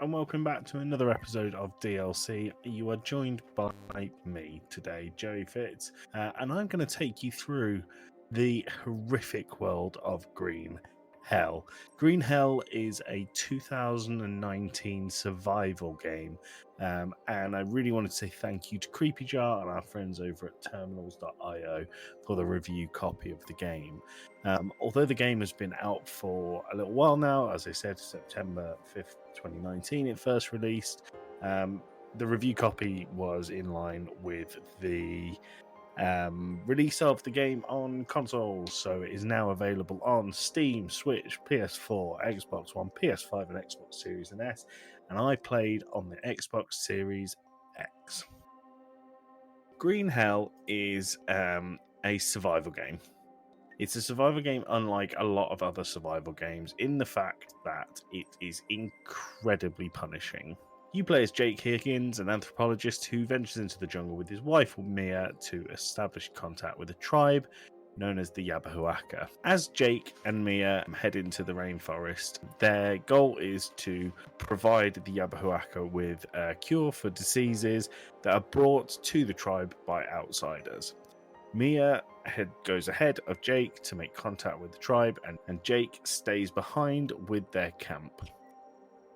and welcome back to another episode of DLC. You are joined by me today, Joey Fitz, and I'm going to take you through the horrific world of Green Hell. Green Hell is a 2019 survival game, and I really want to say thank you to Creepy Jar and our friends over at Terminals.io for the review copy of the game. Although the game has been out for a little while now, as I said, September 5th, 2019, it first released. The review copy was in line with the release of the game on consoles, so it is now available on Steam, Switch, PS4, Xbox One, PS5, and Xbox Series and S. And I played on the Xbox Series X. Green Hell is a survival game. It's a survival game unlike a lot of other survival games in the fact that it is incredibly punishing. You play as Jake Higgins, an anthropologist who ventures into the jungle with his wife Mia to establish contact with a tribe known as the Yabahuaca. As Jake and Mia head into the rainforest, their goal is to provide the Yabahuaca with a cure for diseases that are brought to the tribe by outsiders. Mia goes ahead of Jake to make contact with the tribe, and Jake stays behind with their camp.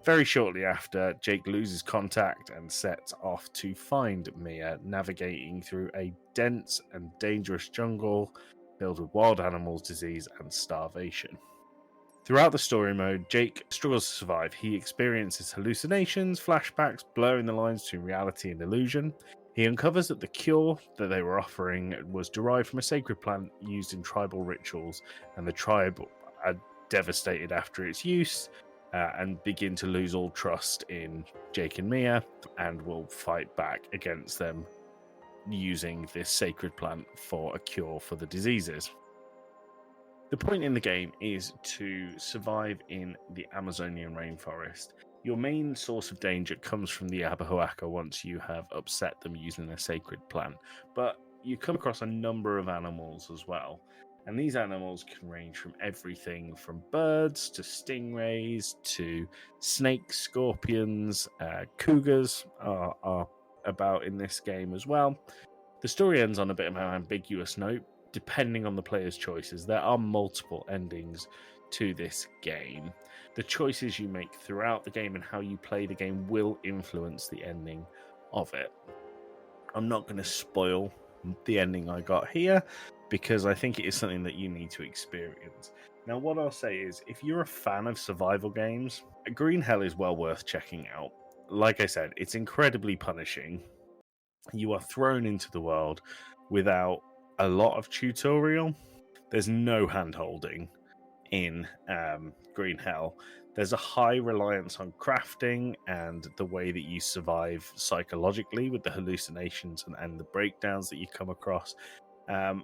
Very shortly after, Jake loses contact and sets off to find Mia, navigating through a dense and dangerous jungle filled with wild animals, disease, and starvation. Throughout the story mode, Jake struggles to survive. He experiences hallucinations, flashbacks, blurring the lines between reality and illusion. He uncovers that the cure that they were offering was derived from a sacred plant used in tribal rituals, and the tribe are devastated after its use and begin to lose all trust in Jake and Mia and will fight back against them using this sacred plant for a cure for the diseases. The point in the game is to survive in the Amazonian rainforest. Your main source of danger comes from the Yabahuaca once you have upset them using a sacred plant, but you come across a number of animals as well, and these animals can range from everything from birds to stingrays to snakes, scorpions, cougars are about in this game as well. The story ends on a bit of an ambiguous note, depending on the player's choices. There are multiple endings to this game. The choices you make throughout the game and how you play the game will influence the ending of it. I'm not going to spoil the ending I got here because I think it is something that you need to experience. Now, what I'll say is, if you're a fan of survival games, Green Hell is well worth checking out. Like I said, it's incredibly punishing. You are thrown into the world without a lot of tutorial. There's no hand-holding in Green Hell. There's a high reliance on crafting and the way that you survive psychologically with the hallucinations and the breakdowns that you come across. And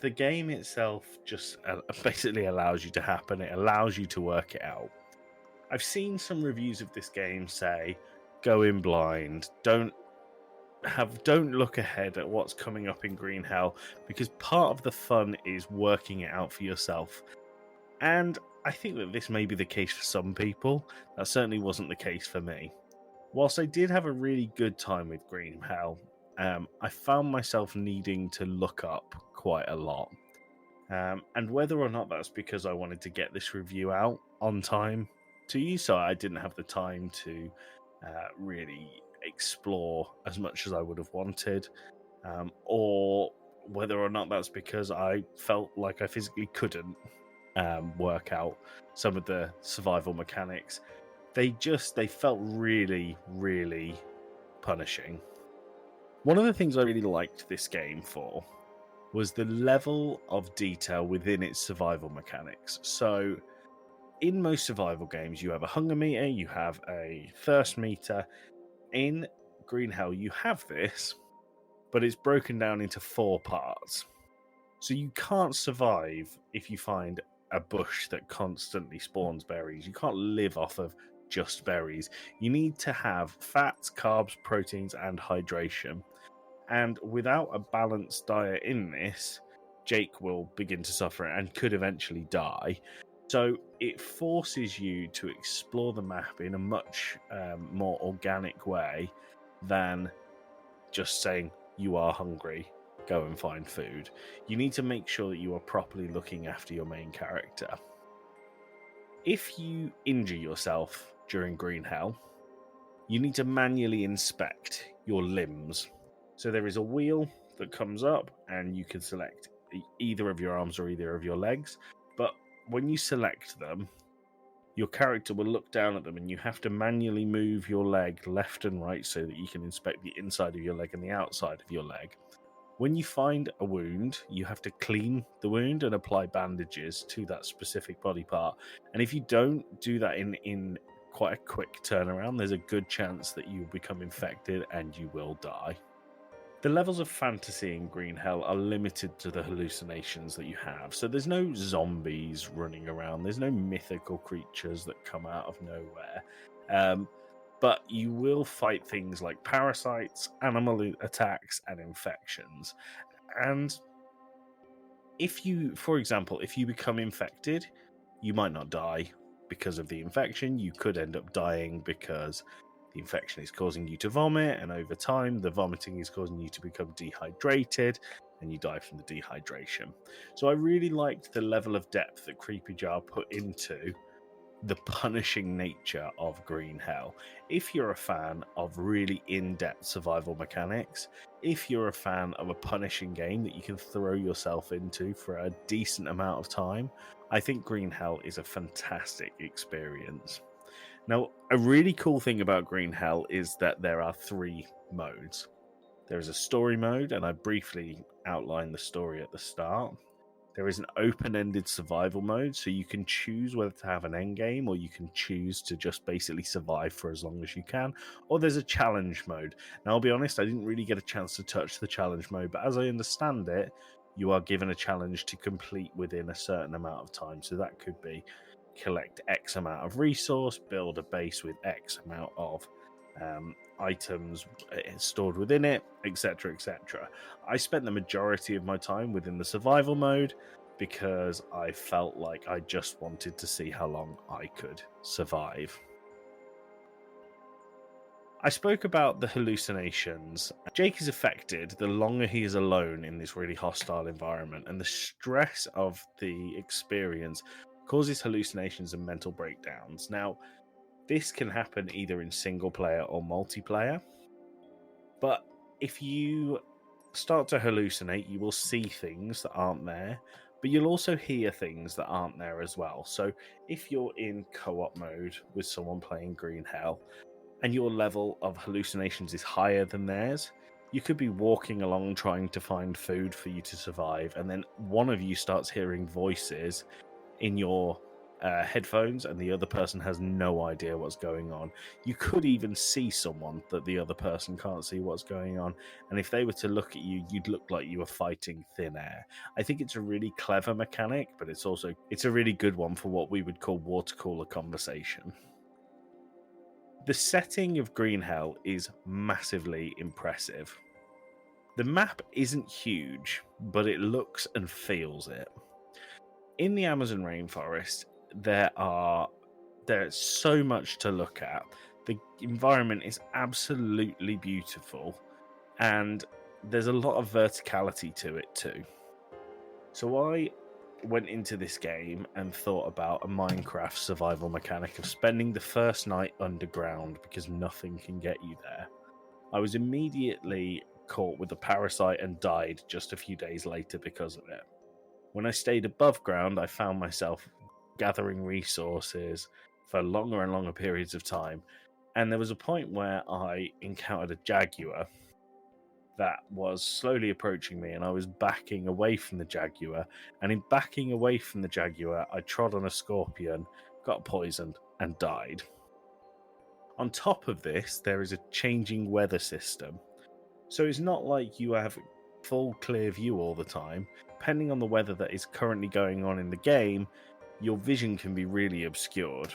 the game itself just basically allows you to happen. It allows you to work it out. I've seen some reviews of this game say, go in blind, don't look ahead at what's coming up in Green Hell, because part of the fun is working it out for yourself. And I think that this may be the case for some people. That certainly wasn't the case for me. Whilst I did have a really good time with Green Hell, I found myself needing to look up quite a lot. And whether or not that's because I wanted to get this review out on time to you, so I didn't have the time to really explore as much as I would have wanted, or whether or not that's because I felt like I physically couldn't work out some of the survival mechanics. They felt really, really punishing. One of the things I really liked this game for was the level of detail within its survival mechanics. So in most survival games, you have a hunger meter, you have a thirst meter. In Green Hell, you have this, but it's broken down into 4 parts. So you can't survive if you find a bush that constantly spawns berries. You can't live off of just berries. You need to have fats, carbs, proteins, and hydration. And without a balanced diet in this, Jake will begin to suffer and could eventually die. So it forces you to explore the map in a much more organic way than just saying you are hungry, go and find food. You need to make sure that you are properly looking after your main character. If you injure yourself during Green Hell, you need to manually inspect your limbs. So there is a wheel that comes up and you can select either of your arms or either of your legs. But when you select them, your character will look down at them and you have to manually move your leg left and right so that you can inspect the inside of your leg and the outside of your leg. When you find a wound, you have to clean the wound and apply bandages to that specific body part. And if you don't do that in quite a quick turnaround, there's a good chance that you'll become infected and you will die. The levels of fantasy in Green Hell are limited to the hallucinations that you have. So there's no zombies running around, there's no mythical creatures that come out of nowhere. But you will fight things like parasites, animal attacks, and infections. And if you, for example, if you become infected, you might not die because of the infection. You could end up dying because the infection is causing you to vomit, and over time, the vomiting is causing you to become dehydrated, and you die from the dehydration. So I really liked the level of depth that Creepy Jar put into the punishing nature of Green Hell. If you're a fan of really in-depth survival mechanics, if you're a fan of a punishing game that you can throw yourself into for a decent amount of time, I think Green Hell is a fantastic experience. Now, a really cool thing about Green Hell is that there are 3 modes. There is a story mode, and I briefly outlined the story at the start. There is an open-ended survival mode, so you can choose whether to have an end game, or you can choose to just basically survive for as long as you can. Or there's a challenge mode. Now, I'll be honest, I didn't really get a chance to touch the challenge mode, but as I understand it, you are given a challenge to complete within a certain amount of time. So that could be collect X amount of resource, build a base with X amount of items stored within it, etc., etc. I spent the majority of my time within the survival mode because I felt like I just wanted to see how long I could survive. I spoke about the hallucinations. Jake is affected the longer he is alone in this really hostile environment, and the stress of the experience causes hallucinations and mental breakdowns. Now, this can happen either in single player or multiplayer, but if you start to hallucinate, you will see things that aren't there, but you'll also hear things that aren't there as well. So if you're in co-op mode with someone playing Green Hell and your level of hallucinations is higher than theirs, you could be walking along trying to find food for you to survive, and then one of you starts hearing voices in your headphones and the other person has no idea what's going on. You could even see someone that the other person can't see what's going on, and if they were to look at you, you'd look like you were fighting thin air. I think it's a really clever mechanic, but it's a really good one for what we would call water cooler conversation. The setting of Green Hell is massively impressive. The map isn't huge, but it looks and feels it. In the Amazon rainforest, there's so much to look at. The environment is absolutely beautiful, and there's a lot of verticality to it too. So I went into this game and thought about a Minecraft survival mechanic of spending the first night underground because nothing can get you there. I was immediately caught with a parasite and died just a few days later because of it. When I stayed above ground, I found myself gathering resources for longer and longer periods of time. And there was a point where I encountered a jaguar that was slowly approaching me, and I was backing away from the jaguar. And in backing away from the jaguar, I trod on a scorpion, got poisoned, and died. On top of this, there is a changing weather system. So it's not like you have full clear view all the time. Depending on the weather that is currently going on in the game, your vision can be really obscured.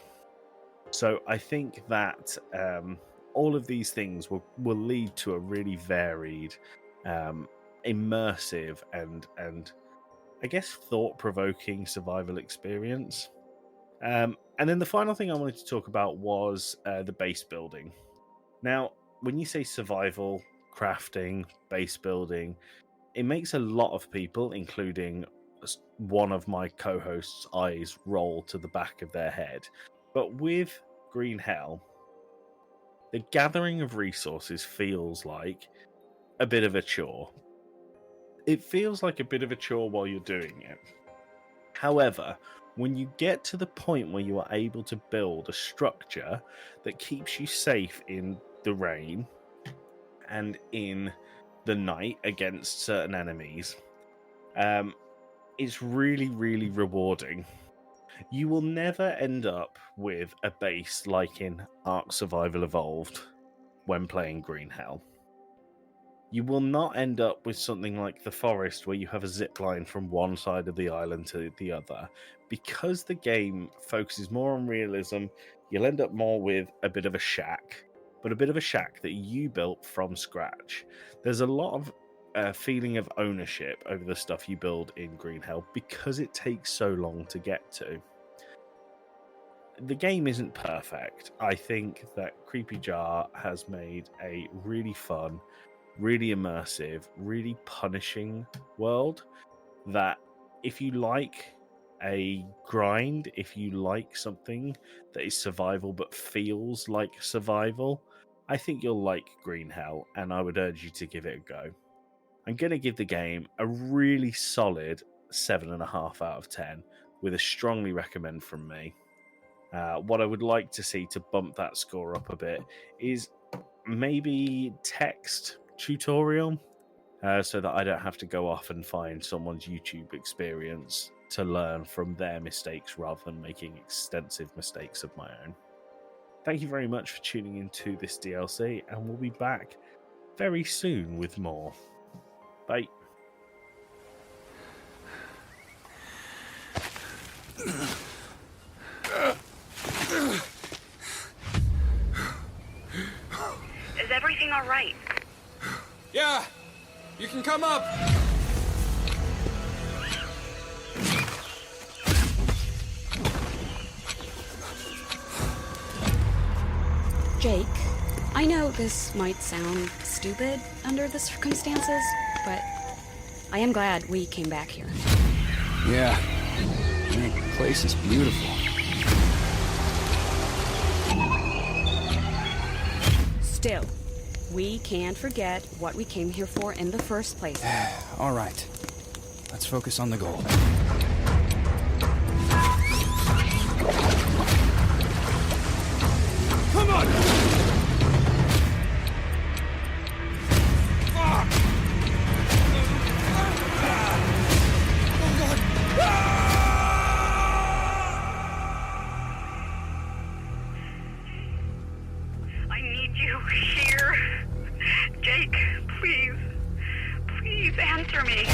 So I think that all of these things will lead to a really varied, immersive, and I guess thought-provoking survival experience. And then the final thing I wanted to talk about was the base building. Now, when you say survival, crafting, base building, it makes a lot of people, including one of my co-hosts' eyes, roll to the back of their head. But with Green Hell, the gathering of resources feels like a bit of a chore. It feels like a bit of a chore while you're doing it. However, when you get to the point where you are able to build a structure that keeps you safe in the rain and in the night against certain enemies, it's really, really rewarding. You will never end up with a base like in Ark Survival Evolved when playing Green Hell. You will not end up with something like the Forest where you have a zip line from one side of the island to the other. Because the game focuses more on realism, you'll end up more with a bit of a shack, but a bit of a shack that you built from scratch. There's a lot of feeling of ownership over the stuff you build in Green Hell because it takes so long to get to. The game isn't perfect. I think that Creepy Jar has made a really fun, really immersive, really punishing world that if you like a grind, if you like something that is survival but feels like survival, I think you'll like Green Hell, and I would urge you to give it a go. I'm going to give the game a really solid 7.5 out of 10 with a strongly recommend from me. What I would like to see to bump that score up a bit is maybe text tutorial so that I don't have to go off and find someone's YouTube experience to learn from their mistakes rather than making extensive mistakes of my own. Thank you very much for tuning into this DLC, and we'll be back very soon with more. Bye. Is everything all right? Yeah, you can come up. Jake, I know this might sound stupid under the circumstances, but I am glad we came back here. Yeah, the place is beautiful. Still, we can't forget what we came here for in the first place. All right, let's focus on the goal. Come on! Fuck! Oh God! I need you here. Jake, please. Please answer me.